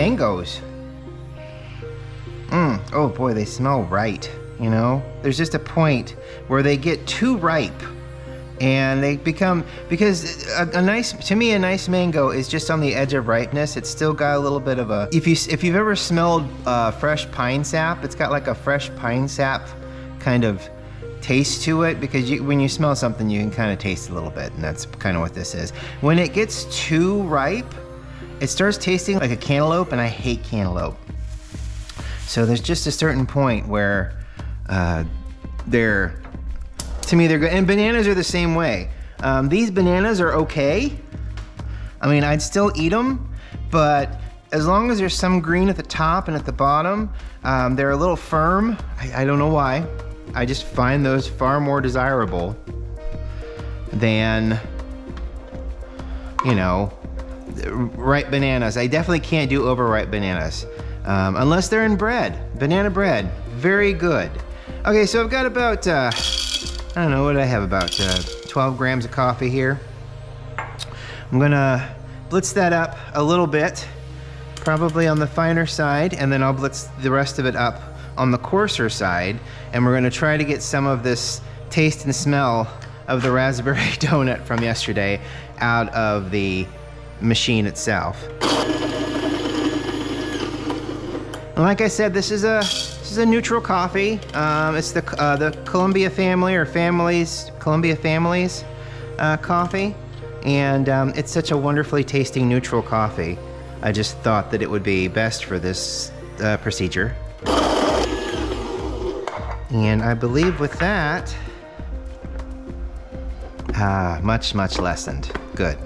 mangoes. Oh boy, they smell right, you know? There's just a point where they get too ripe and they become, because to me a nice mango is just on the edge of ripeness. It's still got a little bit of a, if you've ever smelled fresh pine sap, it's got like a fresh pine sap kind of taste to it, because when you smell something you can kind of taste a little bit, and that's kind of what this is. When it gets too ripe, it starts tasting like a cantaloupe, and I hate cantaloupe. So there's just a certain point where to me they're good. And bananas are the same way. These bananas are okay. I mean, I'd still eat them, but as long as there's some green at the top and at the bottom, they're a little firm. I don't know why. I just find those far more desirable than, you know, ripe bananas. I definitely can't do overripe bananas. Unless they're in bread. Banana bread, very good. Okay, so I've got about, I don't know, what did I have, about 12 grams of coffee here. I'm gonna blitz that up a little bit, probably on the finer side, and then I'll blitz the rest of it up on the coarser side, and we're gonna try to get some of this taste and smell of the raspberry donut from yesterday out of the machine itself. Like I said, this is a neutral coffee. It's the Columbia family, or Columbia Families coffee, and it's such a wonderfully tasting neutral coffee. I just thought that it would be best for this procedure. And I believe with that, much lessened. Good.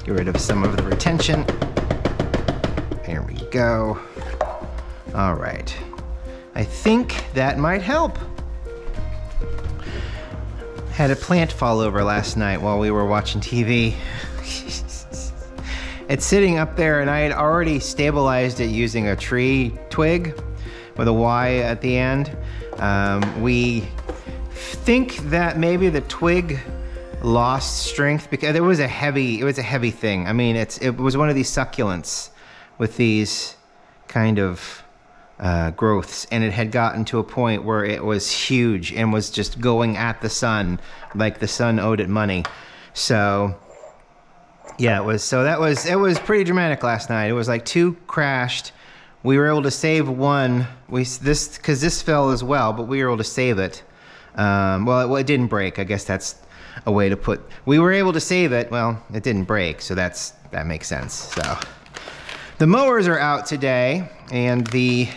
Get rid of some of the retention. There we go. All right, I think that might help. Had a plant fall over last night while we were watching TV. It's sitting up there, and I had already stabilized it using a tree twig with a Y at the end. We think that maybe the twig lost strength because it was a heavy thing. I mean, it was one of these succulents with these kind of growths, and it had gotten to a point where it was huge and was just going at the sun like the sun owed it money. So yeah, it was pretty dramatic last night. It was like 2 crashed. We were able to save one. Because this fell as well, but we were able to save it. Well, it didn't break. I guess that's a way to put. We were able to save it. Well, it didn't break, so that makes sense. So the mowers are out today, and the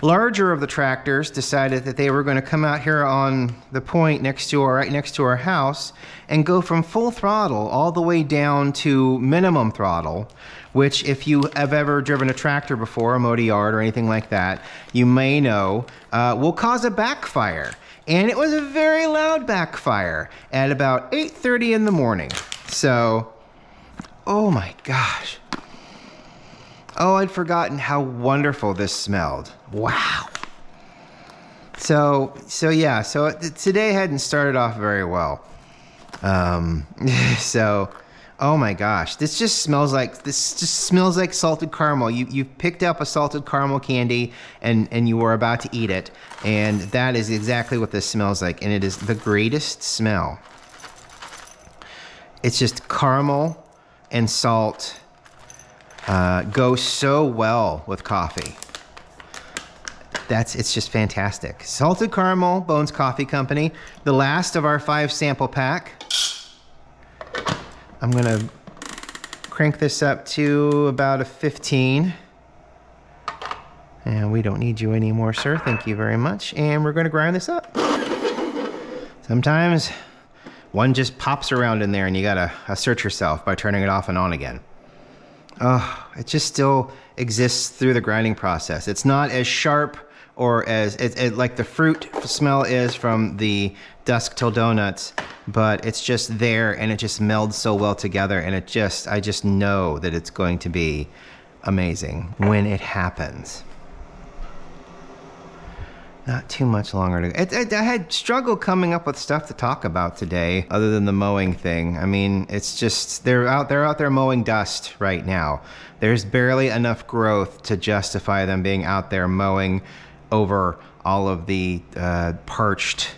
larger of the tractors decided that they were going to come out here on the point right next to our house and go from full throttle all the way down to minimum throttle, which, if you have ever driven a tractor before, a mowed yard or anything like that, you may know will cause a backfire. And it was a very loud backfire at about 8:30 in the morning. So, oh my gosh. Oh, I'd forgotten how wonderful this smelled. Wow. So today hadn't started off very well. Oh my gosh, this just smells like salted caramel. You picked up a salted caramel candy and you were about to eat it, and that is exactly what this smells like, and it is the greatest smell. It's just caramel and salt go so well with coffee. It's just fantastic. Salted Caramel, Bones Coffee Company, the last of our 5 sample pack. I'm gonna crank this up to about a 15. And we don't need you anymore, sir. Thank you very much. And we're gonna grind this up. Sometimes one just pops around in there and you gotta assert yourself by turning it off and on again. Oh, it just still exists through the grinding process. It's not as sharp or as like the fruit smell is from the Dusk Till Donuts, but it's just there, and it just melds so well together, and I just know that it's going to be amazing when it happens. Not too much longer to go. I had struggled coming up with stuff to talk about today other than the mowing thing. I mean, it's just, they're out there mowing dust right now. There's barely enough growth to justify them being out there mowing over all of the parched,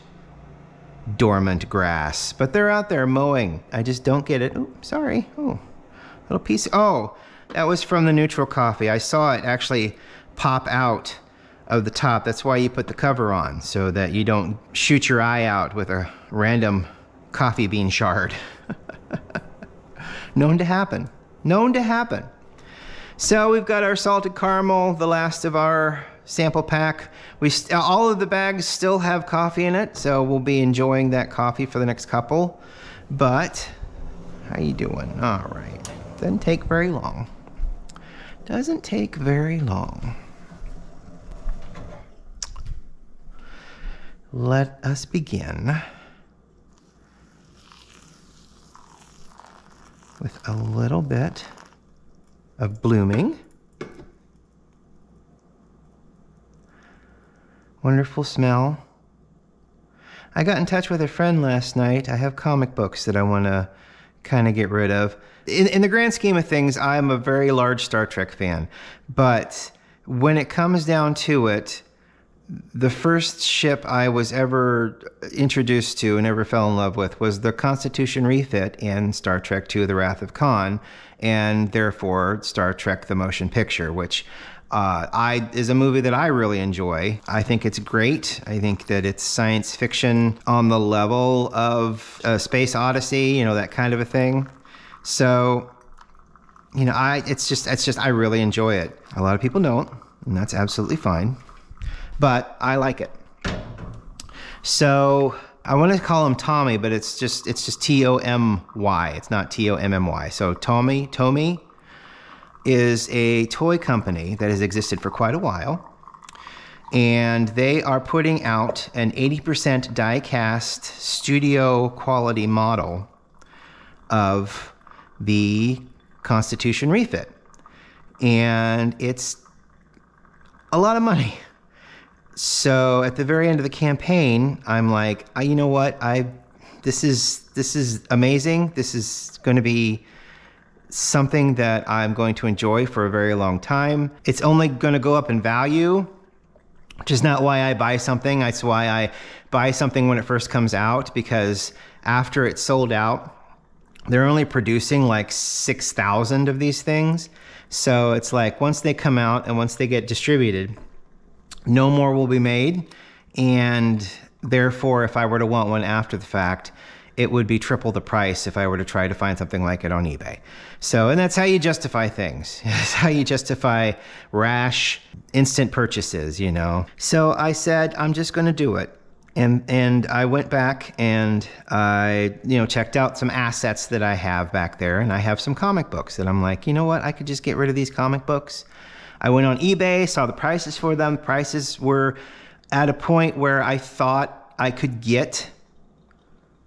dormant grass. But they're out there mowing. I just don't get it. Oh, sorry. Oh, little piece. Oh, that was from the neutral coffee. I saw it actually pop out of the top. That's why you put the cover on, so that you don't shoot your eye out with a random coffee bean shard. Known to happen. Known to happen. So we've got our salted caramel, the last of our sample pack. All of the bags still have coffee in it, so we'll be enjoying that coffee for the next couple. But how you doing? All right. Doesn't take very long. Doesn't take very long. Let us begin with a little bit of blooming. Wonderful smell. I got in touch with a friend last night. I have comic books that I want to kind of get rid of. In the grand scheme of things, I'm a very large Star Trek fan. But when it comes down to it, the first ship I was ever introduced to and ever fell in love with was the Constitution refit in Star Trek II: The Wrath of Khan, and therefore Star Trek: The Motion Picture, which is a movie that I really enjoy. I think it's great. I think that it's science fiction on the level of Space Odyssey, you know, that kind of a thing. So, you know, I really enjoy it. A lot of people don't, and that's absolutely fine. But I like it. So I want to call him Tomy, but it's just T-O-M-Y. It's not T-O-M-M-Y. So Tomy is a toy company that has existed for quite a while. And they are putting out an 80% die-cast studio quality model of the Constitution refit. And it's a lot of money. So at the very end of the campaign, I'm like, you know what? This is amazing. This is going to be something that I'm going to enjoy for a very long time. It's only going to go up in value, which is not why I buy something. That's why I buy something when it first comes out, because after it's sold out, they're only producing like 6,000 of these things. So it's like once they come out and once they get distributed, no more will be made, and therefore, if I were to want one after the fact, it would be triple the price if I were to try to find something like it on eBay. So, and that's how you justify things. That's how you justify rash, instant purchases, you know. So I said, I'm just going to do it. And I went back and I, checked out some assets that I have back there, and I have some comic books that I'm like, you know what, I could just get rid of these comic books. I went on eBay, saw the prices for them. Prices were at a point where I thought I could get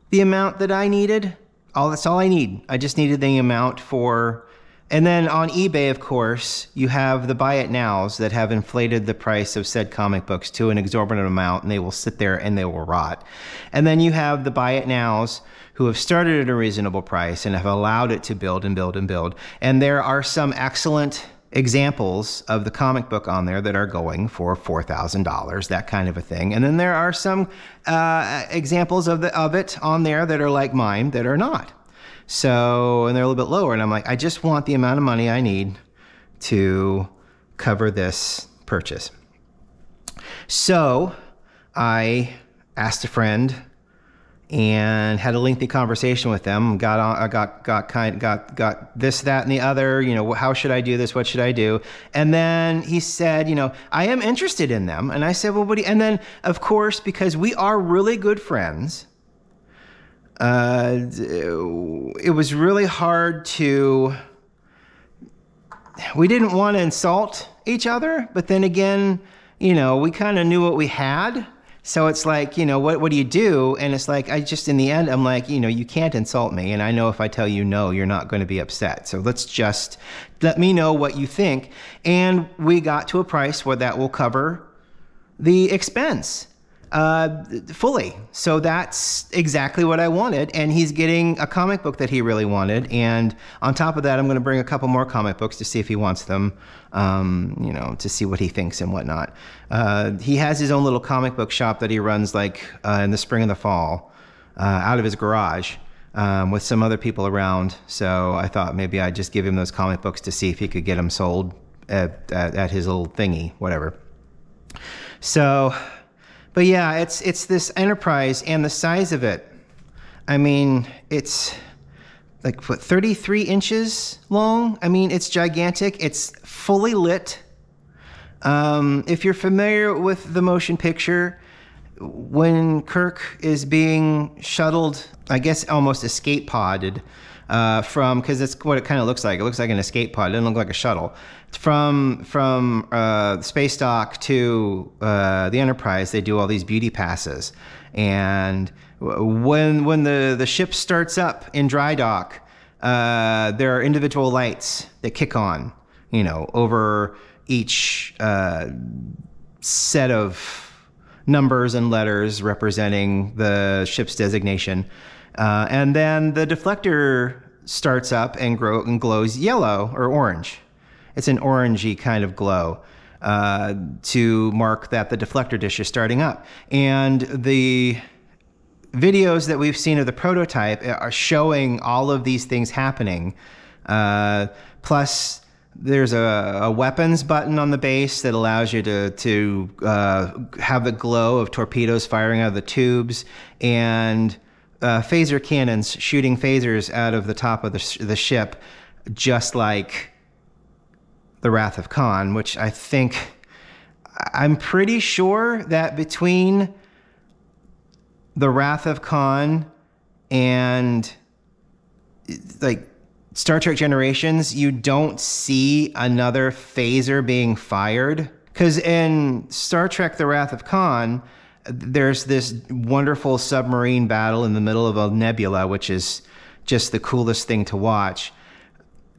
the amount that I needed. That's all I need. I just needed the amount for... And then on eBay, of course, you have the buy it nows that have inflated the price of said comic books to an exorbitant amount, and they will sit there and they will rot. And then you have the buy it nows who have started at a reasonable price and have allowed it to build and build and build. And there are some excellent examples of the comic book on there that are going for $4,000, that kind of a thing. And then there are some examples of it on there that are like mine that are not. So, and they're a little bit lower. And I'm like, I just want the amount of money I need to cover this purchase. So I asked a friend and had a lengthy conversation with them. Got this, that, and the other. How should I do this? What should I do? And then he said, I am interested in them. And I said, well, and then of course, because we are really good friends, it was really hard to. We didn't want to insult each other, but then again, we kind of knew what we had. So it's like, what do you do? And it's like, in the end, I'm like, you can't insult me. And I know if I tell you no, you're not going to be upset. So let's just let me know what you think. And we got to a price where that will cover the expense fully. So that's exactly what I wanted. And he's getting a comic book that he really wanted. And on top of that, I'm going to bring a couple more comic books to see if he wants them, you know, to see what he thinks and whatnot. He has his own little comic book shop that he runs like in the spring and the fall out of his garage with some other people around. So I thought maybe I'd just give him those comic books to see if he could get them sold at his little thingy, whatever. So... But yeah, it's this Enterprise, and the size of it, I mean, it's like, what, 33 inches long? I mean, it's gigantic. It's fully lit. If you're familiar with the motion picture, when Kirk is being shuttled, I guess almost escape podded, because that's what it kind of looks like. It looks like an escape pod. It doesn't look like a shuttle. From space dock to the Enterprise, they do all these beauty passes, and when the ship starts up in dry dock, there are individual lights that kick on, you know, over each set of numbers and letters representing the ship's designation, and then the deflector starts up and glows yellow or orange. It's an orangey kind of glow to mark that the deflector dish is starting up. And the videos that we've seen of the prototype are showing all of these things happening. Plus, there's a weapons button on the base that allows you to have the glow of torpedoes firing out of the tubes, and phaser cannons shooting phasers out of the top of the ship, just like the Wrath of Khan, which I'm pretty sure that between the Wrath of Khan and like Star Trek Generations, you don't see another phaser being fired. Because in Star Trek The Wrath of Khan, there's this wonderful submarine battle in the middle of a nebula, which is just the coolest thing to watch.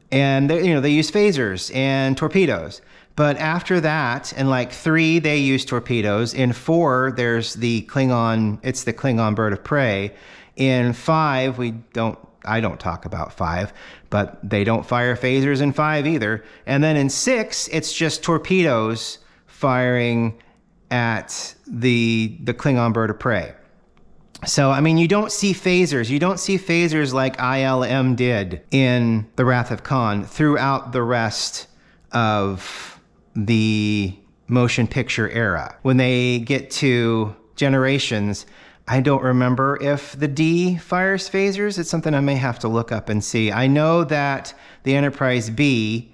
And they use phasers and torpedoes. But after that, in like 3, they use torpedoes. In 4, there's the Klingon bird of prey. In 5, I don't talk about 5, but they don't fire phasers in 5 either. And then in 6, it's just torpedoes firing at the Klingon bird of prey. So, I mean, you don't see phasers. You don't see phasers like ILM did in The Wrath of Khan throughout the rest of the motion picture era. When they get to Generations, I don't remember if the D fires phasers. It's something I may have to look up and see. I know that the Enterprise B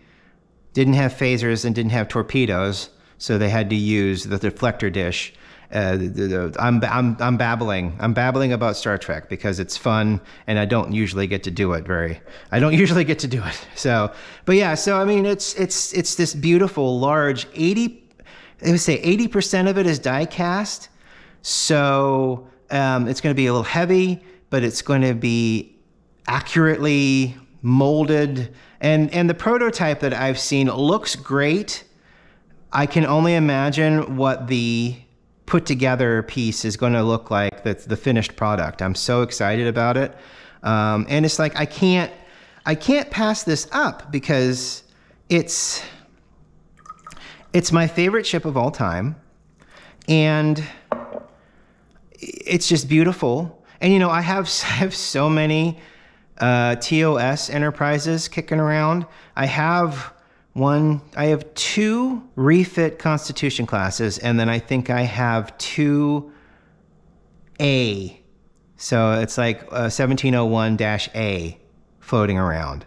didn't have phasers and didn't have torpedoes, so they had to use the deflector dish. I'm babbling. I'm babbling about Star Trek because it's fun, and I don't usually get to do it So, but yeah. So I mean, it's this beautiful, large 80% of it is die cast. So it's going to be a little heavy, but it's going to be accurately molded. And the prototype that I've seen looks great. I can only imagine what the put together piece is going to look like, the finished product. I'm so excited about it. And it's like, I can't pass this up because it's my favorite ship of all time. And it's just beautiful. And, I have so many TOS Enterprises kicking around. I have 2 refit Constitution classes, and then I think I have 2 A. So it's like 1701-A floating around.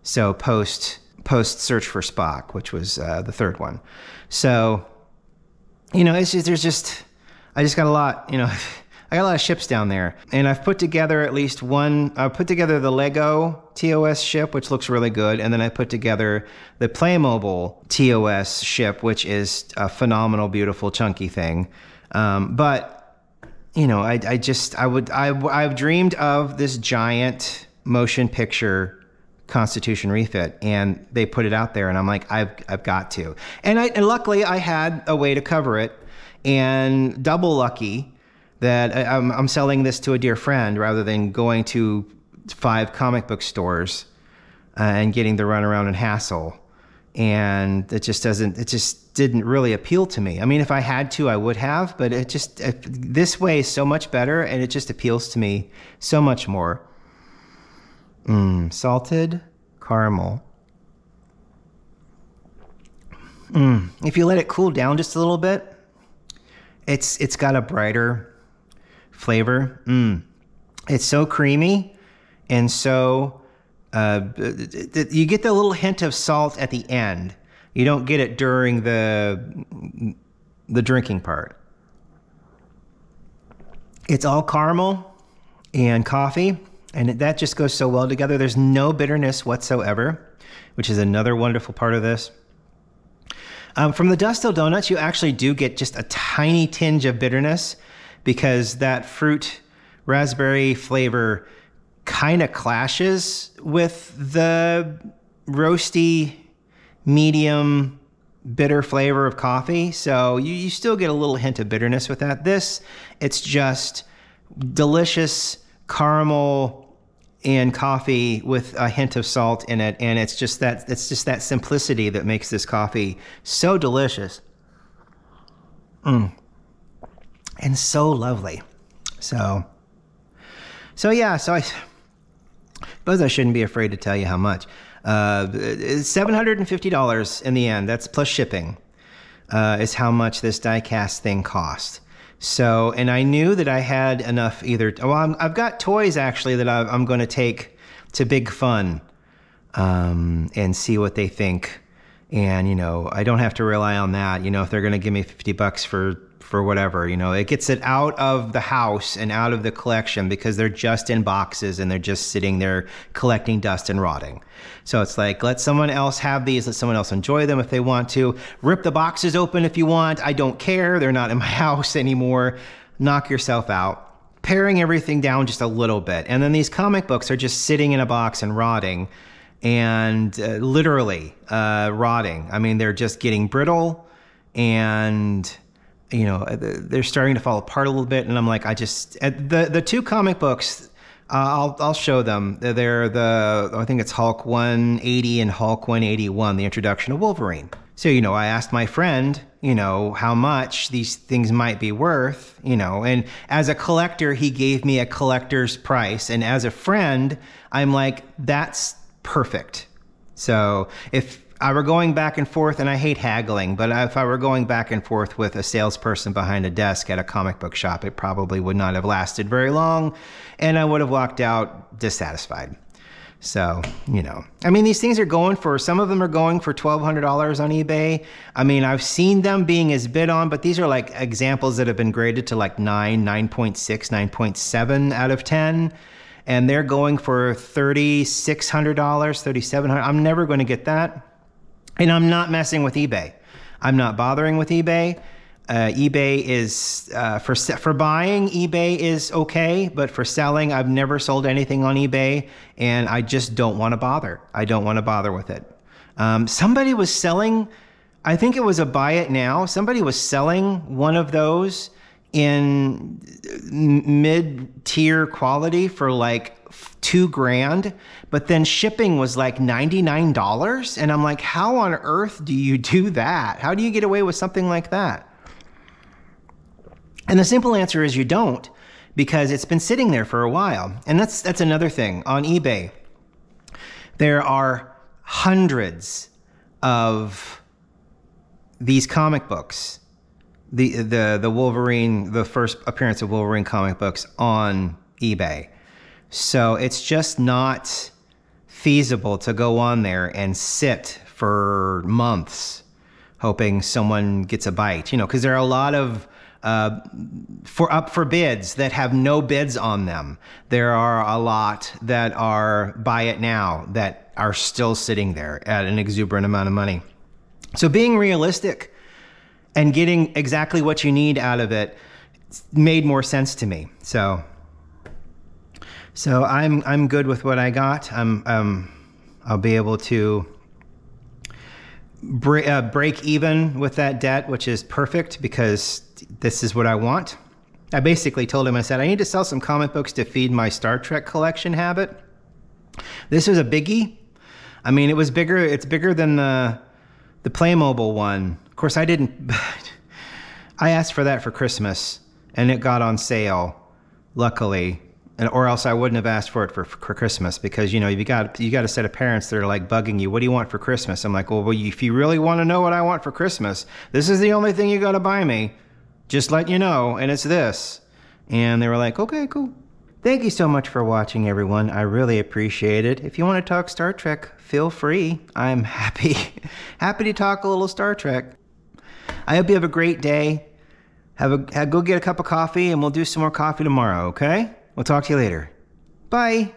So post Search for Spock, which was the third one. So, I just got a lot, I got a lot of ships down there, and I've put together at least one. I put together the Lego TOS ship, which looks really good, and then I put together the Playmobil TOS ship, which is a phenomenal, beautiful, chunky thing. But I've dreamed of this giant motion picture Constitution refit, and they put it out there, and I'm like, I've got to. And luckily I had a way to cover it. and double lucky that I'm selling this to a dear friend rather than going to 5 comic book stores and getting the runaround and hassle. And it just didn't really appeal to me. I mean, if I had to, I would have, but this way is so much better, and it just appeals to me so much more. Salted caramel. If you let it cool down just a little bit, it's got a brighter flavor. It's so creamy, and so you get the little hint of salt at the end. You don't get it during the drinking part. It's all caramel and coffee, and that just goes so well together. There's no bitterness whatsoever, which is another wonderful part of this. From the Dust Till Donuts, you actually do get just a tiny tinge of bitterness because that fruit raspberry flavor kind of clashes with the roasty, medium, bitter flavor of coffee. So you still get a little hint of bitterness with that. It's just delicious caramel and coffee with a hint of salt in it, and it's just that simplicity that makes this coffee so delicious, and so lovely. So yeah. So I suppose I shouldn't be afraid to tell you how much. It's $750 in the end. That's plus shipping. Is how much this die-cast thing cost. So, and I knew that I had enough I've got toys actually that I'm going to take to Big Fun and see what they think. And, I don't have to rely on that. If they're going to give me $50 for whatever, it gets it out of the house and out of the collection because they're just in boxes and they're just sitting there collecting dust and rotting. So it's like, let someone else have these, let someone else enjoy them if they want to. Rip the boxes open if you want. I don't care. They're not in my house anymore. Knock yourself out. Paring everything down just a little bit. And then these comic books are just sitting in a box and rotting, and literally rotting. I mean, they're just getting brittle, and they're starting to fall apart a little bit. And I'm like, the 2 comic books, I'll show them. They're I think it's Hulk 180 and Hulk 181, the introduction of Wolverine. So, I asked my friend, how much these things might be worth, and as a collector, he gave me a collector's price. And as a friend, I'm like, that's perfect. So if I were going back and forth, and I hate haggling, but if I were going back and forth with a salesperson behind a desk at a comic book shop, it probably would not have lasted very long, and I would have walked out dissatisfied. So, I mean, these things are some of them are going for $1,200 on eBay. I mean, I've seen them being as bid on, but these are like examples that have been graded to like 9.6, 9.7 out of 10. And they're going for $3,600, $3,700. I'm never going to get that. And I'm not messing with eBay. I'm not bothering with eBay. eBay is, for buying, eBay is okay, but for selling, I've never sold anything on eBay, and I just don't want to bother. I don't want to bother with it. Somebody was selling, I think it was a buy it now, somebody was selling one of those in mid-tier quality for like $2,000, but then shipping was like $99. And I'm like, how on earth do you do that? How do you get away with something like that? And the simple answer is you don't, because it's been sitting there for a while. And that's another thing. On eBay, there are hundreds of these comic books, the Wolverine, the first appearance of Wolverine comic books on eBay. So it's just not feasible to go on there and sit for months hoping someone gets a bite, because there are a lot of up for bids that have no bids on them. There are a lot that are buy it now that are still sitting there at an exuberant amount of money. So being realistic and getting exactly what you need out of it made more sense to me. So I'm good with what I got. I'll be able to break even with that debt, which is perfect because this is what I want. I basically told him, I said, I need to sell some comic books to feed my Star Trek collection habit. This was a biggie. I mean, it was bigger. It's bigger than the Playmobil one. Of course, I didn't. I asked for that for Christmas, and it got on sale, luckily. Or else I wouldn't have asked for it for Christmas, because you got a set of parents that are like bugging you. What do you want for Christmas? I'm like, well, if you really want to know what I want for Christmas, this is the only thing you got to buy me. Just let you know, and it's this. And they were like, okay, cool. Thank you so much for watching, everyone. I really appreciate it. If you want to talk Star Trek, feel free. I'm happy to talk a little Star Trek. I hope you have a great day. Go get a cup of coffee, and we'll do some more coffee tomorrow, okay? We'll talk to you later. Bye.